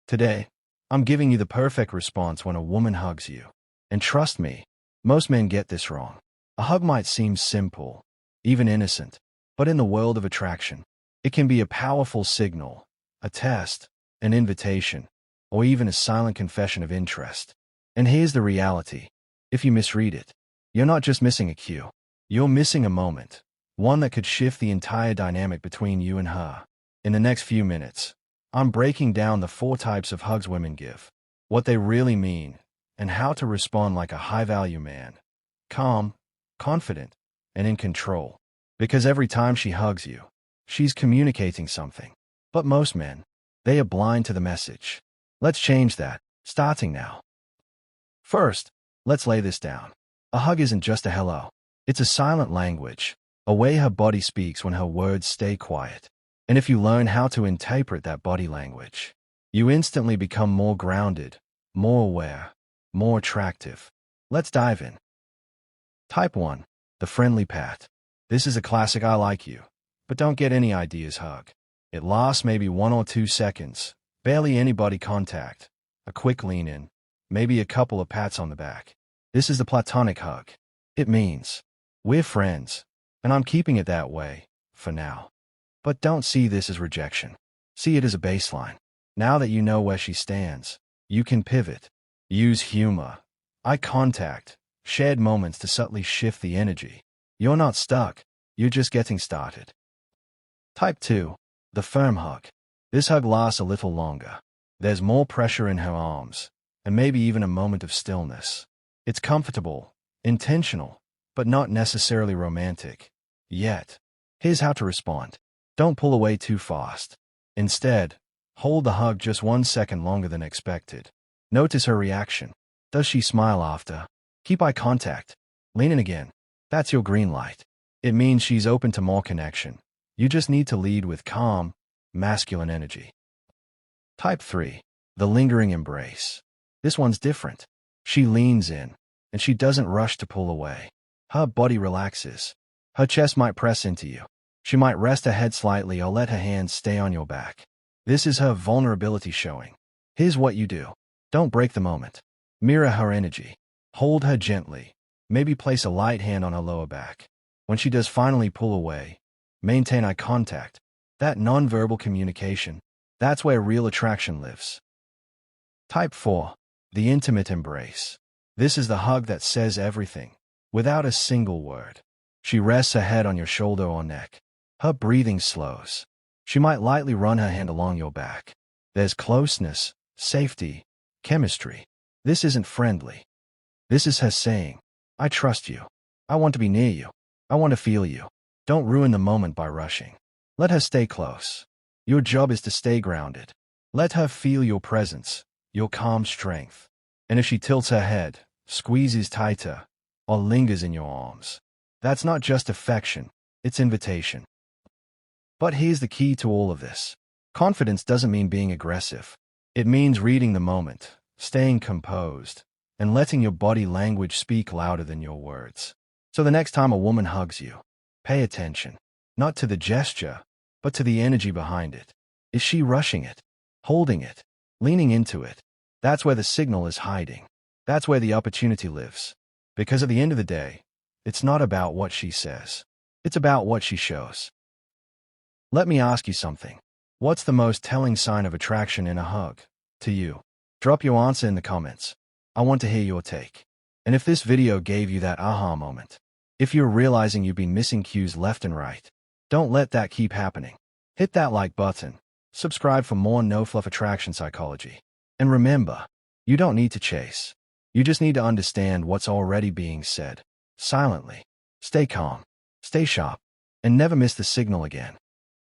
Today, I'm giving you the perfect response when a woman hugs you. And trust me, most men get this wrong. A hug might seem simple, even innocent, but in the world of attraction, it can be a powerful signal, a test, an invitation, or even a silent confession of interest. And here's the reality. If you misread it, you're not just missing a cue. You're missing a moment, one that could shift the entire dynamic between you and her. In the next few minutes, I'm breaking down the 4 types of hugs women give, what they really mean, and how to respond like a high-value man. Calm, confident, and in control. Because every time she hugs you, she's communicating something. But most men, they are blind to the message. Let's change that, starting now. First, let's lay this down. A hug isn't just a hello. It's a silent language, a way her body speaks when her words stay quiet. And if you learn how to interpret that body language, you instantly become more grounded, more aware, more attractive. Let's dive in. Type 1. The friendly pat. This is a classic I like you, but don't get any ideas hug. It lasts maybe 1 or 2 seconds, barely any body contact, a quick lean in, maybe a couple of pats on the back. This is the platonic hug. It means, we're friends, and I'm keeping it that way, for now. But don't see this as rejection. See it as a baseline. Now that you know where she stands, you can pivot. Use humor, eye contact, shared moments to subtly shift the energy. You're not stuck, you're just getting started. Type 2. The firm hug. This hug lasts a little longer. There's more pressure in her arms, and maybe even a moment of stillness. It's comfortable, intentional, but not necessarily romantic. Yet, here's how to respond. Don't pull away too fast. Instead, hold the hug just 1 second longer than expected. Notice her reaction. Does she smile after? Keep eye contact. Lean in again. That's your green light. It means she's open to more connection. You just need to lead with calm, masculine energy. Type 3. The lingering embrace. This one's different. She leans in, and she doesn't rush to pull away. Her body relaxes. Her chest might press into you. She might rest her head slightly or let her hands stay on your back. This is her vulnerability showing. Here's what you do. Don't break the moment. Mirror her energy. Hold her gently. Maybe place a light hand on her lower back. When she does finally pull away, maintain eye contact. That nonverbal communication, that's where real attraction lives. Type 4. The intimate embrace. This is the hug that says everything, without a single word. She rests her head on your shoulder or neck. Her breathing slows. She might lightly run her hand along your back. There's closeness, safety, chemistry. This isn't friendly. This is her saying, I trust you. I want to be near you. I want to feel you. Don't ruin the moment by rushing. Let her stay close. Your job is to stay grounded. Let her feel your presence, your calm strength. And if she tilts her head, squeezes tighter, or lingers in your arms, that's not just affection, it's invitation. But here's the key to all of this. Confidence doesn't mean being aggressive. It means reading the moment, staying composed, and letting your body language speak louder than your words. So the next time a woman hugs you, pay attention, not to the gesture, but to the energy behind it. Is she rushing it, holding it, leaning into it? That's where the signal is hiding. That's where the opportunity lives. Because at the end of the day, it's not about what she says. It's about what she shows. Let me ask you something. What's the most telling sign of attraction in a hug, to you? Drop your answer in the comments. I want to hear your take. And if this video gave you that aha moment, if you're realizing you've been missing cues left and right, don't let that keep happening. Hit that like button, subscribe for more no-fluff attraction psychology. And remember, you don't need to chase. You just need to understand what's already being said, silently. Stay calm, stay sharp, and never miss the signal again.